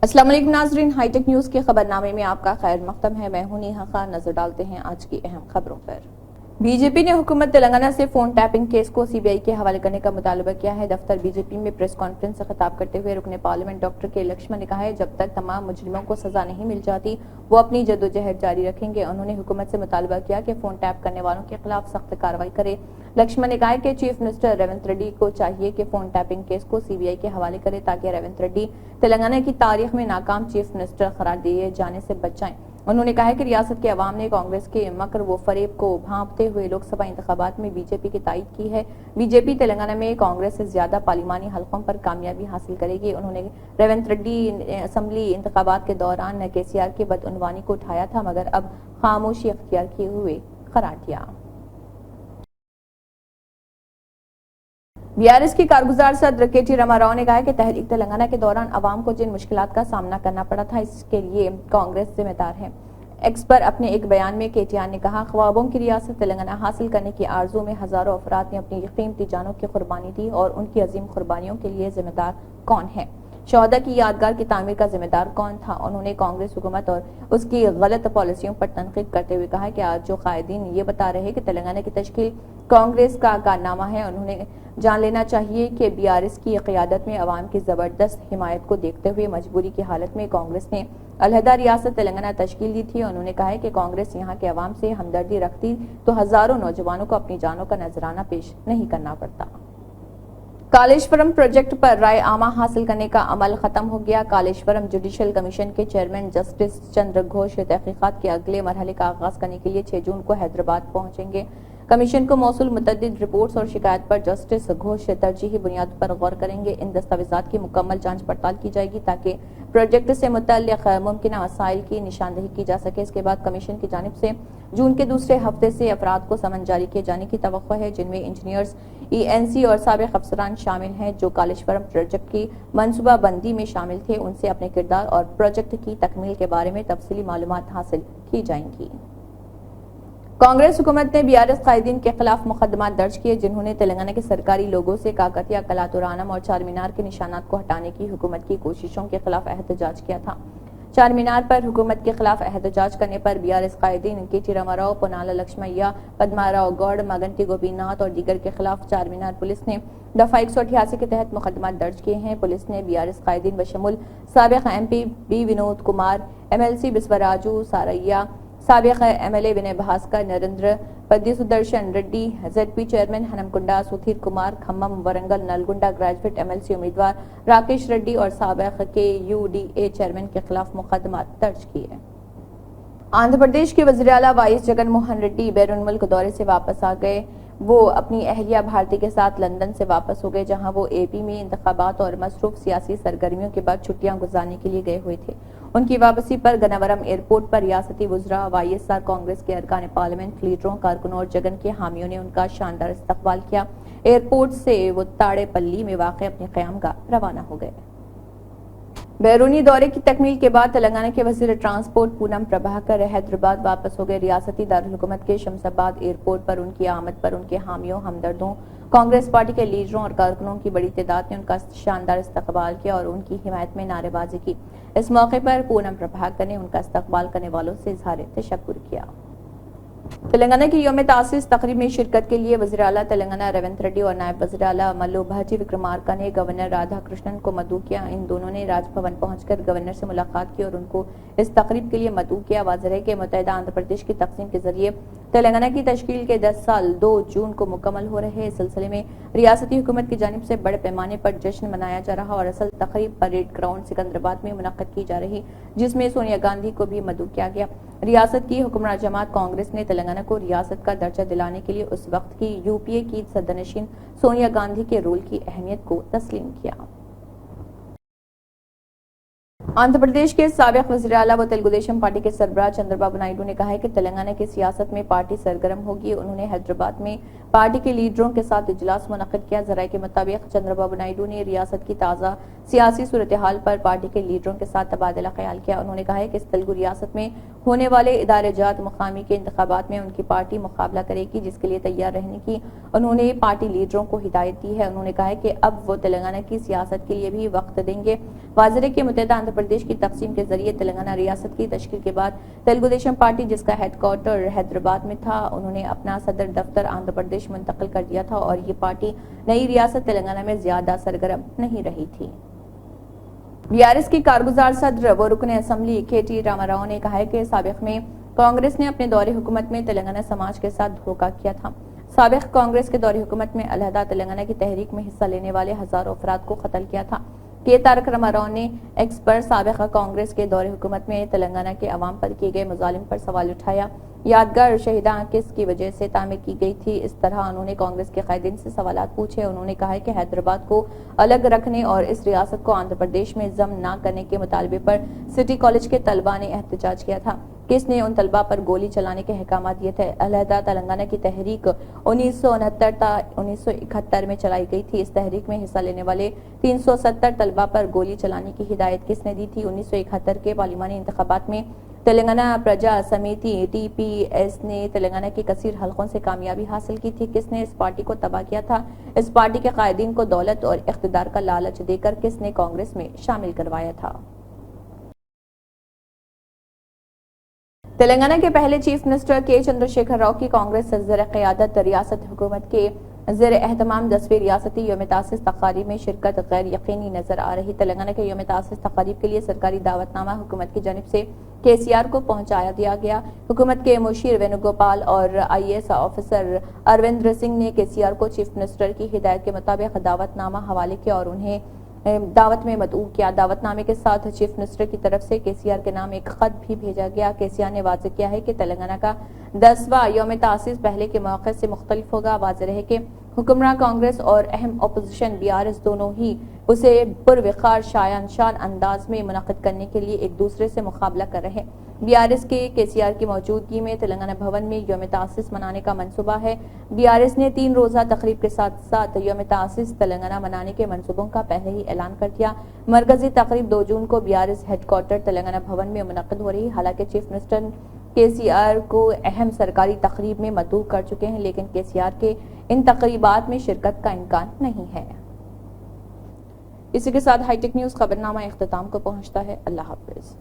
अस्सलाम वालेकुम नाज़रीन, हाईटेक न्यूज़ के खबरनामे में आपका खैर मक़दम है। मैं हूं नेहा खान। नजर डालते हैं आज की अहम खबरों पर। बीजेपी ने हुकूमत तेलंगाना से फोन टैपिंग केस को सीबीआई के हवाले करने का मुतालबा किया है। दफ्तर बीजेपी में प्रेस कॉन्फ्रेंस से खिताब करते हुए रुकने पार्लियामेंट डॉक्टर के लक्ष्मण ने कहा है, जब तक तमाम मुजरिमों को सजा नहीं मिल जाती वो अपनी जद्दोजहद जारी रखेंगे। उन्होंने हुकूमत से मुतालबा किया कि फोन टैप करने वालों के खिलाफ सख्त कार्रवाई करे। लक्ष्मण ने कहा कि चीफ मिनिस्टर रेवंत रेड्डी को चाहिए कि फोन टैपिंग केस को सीबीआई के हवाले करे ताकि रेवंत रेड्डी तेलंगाना की तारीख में नाकाम चीफ मिनिस्टर करार दिए जाने से बच जाएं। उन्होंने कहा कि रियासत के अवाम ने कांग्रेस के मकर व फरेब को भांपते हुए लोकसभा इंतखाबात में बीजेपी की तायीद की है। बीजेपी तेलंगाना में कांग्रेस से ज्यादा पार्लिमानी हलकों पर कामयाबी हासिल करेगी। उन्होंने रेवंत रेड्डी असेंबली इंतखाबात के दौरान केसीआर की बदउनवानी को उठाया था, मगर अब खामोशी अख्तियार किए हुए करार दिया। बीआरएस की कारगुजार सदर केटी रामाराव ने कहा कि तहरीक तेलंगाना के दौरान अवाम को जिन मुश्किलात का सामना करना पड़ा था, इसके लिए कांग्रेस जिम्मेदार है। एक्स पर अपने एक बयान में केटीआर ने कहा, ख्वाबों की रियासत तेलंगाना हासिल करने की आरजू में हजारों अफराद ने अपनी कीमती जानों की कुर्बानी दी और उनकी अजीम कुर्बानियों के लिए जिम्मेदार कौन है? शोहदा की यादगार की तामीर का जिम्मेदार कौन था? उन्होंने कांग्रेस हुकूमत और उसकी गलत पॉलिसियों पर तनकीद करते हुए कहा कि आज जो कायदीन ये बता रहे हैं कि तेलंगाना की तश्कील कांग्रेस का कारनामा है, उन्होंने जान लेना चाहिए कि बीआरएस की क़यादत में अवाम की जबरदस्त हिमायत को देखते हुए मजबूरी की हालत में कांग्रेस ने अलहदा रियासत तेलंगाना तश्कील दी थी। उन्होंने कहा है कि कांग्रेस यहाँ के अवाम से हमदर्दी रखती तो हजारों नौजवानों को अपनी जानों का नजराना पेश नहीं करना पड़ता। कालेश्वरम प्रोजेक्ट पर राय आमा हासिल करने का अमल खत्म हो गया। कालेश्वरम जुडिशियल कमीशन के चेयरमैन जस्टिस चंद्र घोष तहकीकात के अगले मरहले का आगाज करने के लिए 6 जून को हैदराबाद पहुंचेंगे। कमीशन को मौसूल मुतअद्दिद रिपोर्ट्स और शिकायत पर जस्टिस घोष तरजीही बुनियाद पर गौर करेंगे। इन दस्तावेजात की मुकम्मल जांच पड़ताल की जाएगी ताकि प्रोजेक्ट से मुतल्लिक मुमकिन मसाइल की निशानदेही की जा सके। इसके बाद कमीशन की जानिब से जून के दूसरे हफ्ते से अफराद को समन जारी किए जाने की तवक्को है, जिनमें इंजीनियर्स, ईएनसी और साबिक अफसरान शामिल हैं जो कालेश्वरम प्रोजेक्ट की मनसूबाबंदी में शामिल थे। उनसे अपने किरदार और प्रोजेक्ट की तकमील के बारे में तफसीली मालूमात हासिल की जाएंगी। कांग्रेस हुकूमत ने बीआरएस कायदीन के खिलाफ मुकदमा दर्ज किए, जिन्होंने तेलंगाना के सरकारी लोगों से काकतिया, कलातुरानम और चार मीनार के निशानात को हटाने की हुकूमत की कोशिशों के खिलाफ एहतजाज किया था। चार मीनार पर हुकूमत के खिलाफ एहतजाज करने पर बीआरएस कायदीन केटी रामाराव, पोनाला लक्ष्मయ్య, पद्माराव गौड़, मगंटी गोपीनाथ और दीगर के खिलाफ चार मीनार पुलिस ने दफा 188 के तहत मुकदमा दर्ज किए हैं। पुलिस ने बीआरएस कायदीन बशमुल साबिक एमपी बी विनोद कुमार, एमएलसी बिस्वराजू सारैया, साबिक MLA Vinay Bhaskar, Narendra Peddi, Sudarshan Reddy, ZP chairman Hanamkonda, Sudheer Kumar, Khammam, Warangal, Nalgonda graduate MLC उम्मीदवार राकेश रेड्डी और साबिक के यूडीए चेयरमैन के खिलाफ मुकदमा दर्ज किए। आंध्र प्रदेश के वज़ीर आला वाईएस जगन मोहन रेड्डी बैरून मुल्क दौरे से वापस आ गए। वो अपनी अहलिया भारती के साथ लंदन से वापस हो गए, जहां वो एपी में इंतखाबात और मसरूफ सियासी सरगर्मियों के बाद छुट्टियां गुजारने के लिए गए हुए थे। उनकी वापसी पर गन्नावरम एयरपोर्ट पर रियासती वुज़रा, वाईएसआर कांग्रेस के अरकान पार्लियामेंट, लीडरों, कारकुनों और जगन के हामियों ने उनका शानदार इस्तकबाल किया। एयरपोर्ट से वो ताड़ेपल्ली में वाक़ अपने क़यामगाह रवाना हो गए। बैरूनी दौरे की तकमील के बाद तेलंगाना के वज़ीर ट्रांसपोर्ट पूनम प्रभाकर हैदराबाद वापस हो गए। रियासती दारुल हुकूमत के शमशाबाद एयरपोर्ट पर उनकी आमद पर उनके हामियों, हमदर्दों, कांग्रेस पार्टी के लीडरों और कारकुनों की बड़ी तादाद ने उनका शानदार इस्तकबाल किया और उनकी हिमायत में नारेबाजी की। इस मौके पर पूनम प्रभाकर ने उनका इस्तकबाल करने वालों से इज़हार तशक्कुर किया। तेलंगाना की यौम तासीस तकरीब में शिरकत के लिए वज़ीर आला तेलंगाना रेवंत रेड्डी और नायब वज़ीर आला मल्लू भाजी विक्रमार्का ने गवर्नर राधा कृष्णन को मदऊ किया। इन दोनों ने राजभवन पहुंचकर गवर्नर से मुलाकात की और उनको इस तकरीब के लिए मदऊ किया। वाज़ेह है कि मुत्तहिदा आंध्र प्रदेश की तक़सीम के जरिए तेलंगाना की तश्कील के 10 साल 2 जून को मुकम्मल हो रहे। इस सिलसिले में रियासती हुकूमत की जानिब से बड़े पैमाने पर जश्न मनाया जा रहा और असल तकरीब परेड ग्राउंड सिकंदराबाद में मुनक्कद की जा रही, जिसमें सोनिया गांधी को भी मदऊ किया गया। रियासत की हुक्मरान जमात कांग्रेस ने तेलंगाना को रियासत का दर्जा दिलाने के लिए उस वक्त की यूपीए की सदरनशीन सोनिया गांधी के रोल की अहमियत को तस्लीम किया। आंध्र प्रदेश के साबिक वज़ीर आला व तेलुगु देशम पार्टी के सरबराह चंद्रबाबू नायडू ने कहा है कि तेलंगाना की सियासत में पार्टी सरगर्म होगी। उन्होंने हैदराबाद में پارٹی کے لیڈروں کے ساتھ اجلاس منعقد کیا۔ ذرائع کے مطابق چندر بابو نائیڈو نے ریاست کی تازہ سیاسی صورتحال پر پارٹی کے لیڈروں کے ساتھ تبادلہ خیال کیا۔ انہوں نے کہا کہ اس تلگو ریاست میں ہونے والے ادارے جات مقامی کے انتخابات میں ان کی پارٹی مقابلہ کرے گی، جس کے لیے تیار رہنے کی انہوں نے پارٹی لیڈروں کو ہدایت دی ہے۔ انہوں نے کہا کہ اب وہ تلنگانہ کی سیاست کے لیے بھی وقت دیں گے۔ واضح ہے کہ متحدہ آندھرا پردیش کی تقسیم کے ذریعے تلنگانہ ریاست کی تشکیل کے بعد تیلگو دیشم پارٹی، جس کا ہیڈ کوارٹر حیدرآباد میں تھا، انہوں نے اپنا صدر دفتر آندھرا پردیش منتقل کر دیا تھا اور یہ پارٹی نئی ریاست تلنگانہ میں زیادہ سرگرم نہیں رہی تھی۔ BRS کی کارگزار صدر و رکن اسمبلی KT راما راؤ نے کہا ہے کہ سابق میں کانگریس نے اپنے دور حکومت میں تلنگانہ سماج کے ساتھ دھوکہ کیا تھا۔ سابق کانگریس کے دور حکومت میں علیحدہ تلنگانہ کی تحریک میں حصہ لینے والے ہزاروں افراد کو قتل کیا تھا۔ کے تارک راما راؤ نے ایکس پر سابق کانگریس کے دور حکومت میں تلنگانہ کے عوام پر کیے گئے مظالم پر سوال اٹھایا۔ یادگار شہیداں کس کی وجہ سے تعمیر کی گئی تھی، اس طرح انہوں نے کانگریس کے قائدین سے سوالات پوچھے۔ انہوں نے کہا کہ حیدرآباد کو الگ رکھنے اور اس ریاست کو آندھرا پردیش میں ضم نہ کرنے کے مطالبے پر سٹی کالج کے طلباء نے احتجاج کیا تھا۔ کس نے ان طلباء پر گولی چلانے کے احکامات دیے تھے؟ علیحدہ تلنگانہ کی تحریک 1969 تا 1971 میں چلائی گئی تھی۔ اس تحریک میں حصہ لینے والے 370 طلباء پر گولی چلانے کی ہدایت کس نے دی تھی؟ 1971 کے پارلیمانی انتخابات میں تلنگانہ پرجا سمیتی TPS نے تلنگانہ کے کثیر حلقوں سے کامیابی حاصل کی تھی۔ کس نے اس پارٹی کو تباہ کیا تھا؟ اس پارٹی کے قائدین کو دولت اور اقتدار کا لالچ دے کر کس نے کانگریس میں شامل کروایا تھا؟ تلنگانہ کے پہلے چیف منسٹر کے چندر شیکھر راؤ کی کانگریس سے زیر قیادت ریاست حکومت کے زیر اہتمام 10ویں ریاستی یوم تاسیس تقاریب میں شرکت غیر یقینی نظر آ رہی۔ تلنگانہ کے یوم تاسیس تقاریب کے لیے سرکاری دعوت نامہ حکومت کی جانب سے KCR کو پہنچایا دیا گیا۔ حکومت کے مشیر وینو گوپال اور IAS آفیسر اروندر سنگھ نے KCR کو چیف منسٹر کی ہدایت کے مطابق دعوت نامہ حوالے کیا اور انہیں دعوت میں مدعو کیا۔ دعوت نامے کے ساتھ چیف منسٹر کی طرف سے KCR کے نام ایک خط بھی بھیجا گیا۔ KCR نے واضح کیا ہے کہ تلنگانہ کا 10واں یوم تاسیس پہلے کے موقع سے مختلف ہوگا۔ واضح رہے کہ حکمراں کانگریس اور اہم اپوزیشن BRS دونوں ہی اسے پروقار شان انداز میں منعقد کرنے کے لیے ایک دوسرے سے مقابلہ کر رہے ہیں۔ BRS کے KCR کی موجودگی میں تلنگانہ بھون میں یوم تاسیس منانے کا منصوبہ ہے۔ BRS نے 3 روزہ تقریب کے ساتھ ساتھ یوم تاسیس تلنگانہ منانے کے منصوبوں کا پہلے ہی اعلان کر دیا۔ مرکزی تقریب 2 جون کو BRS ہیڈ کوارٹر تلنگانہ بھون میں منعقد ہو رہی۔ حالانکہ چیف منسٹر KCR کو اہم سرکاری تقریب میں مدعو کر چکے ہیں، لیکن KCR کے ان تقریبات میں شرکت کا امکان نہیں ہے۔ اسی کے ساتھ ہائی ٹیک نیوز خبرنامہ اختتام کو پہنچتا ہے۔ اللہ حافظ۔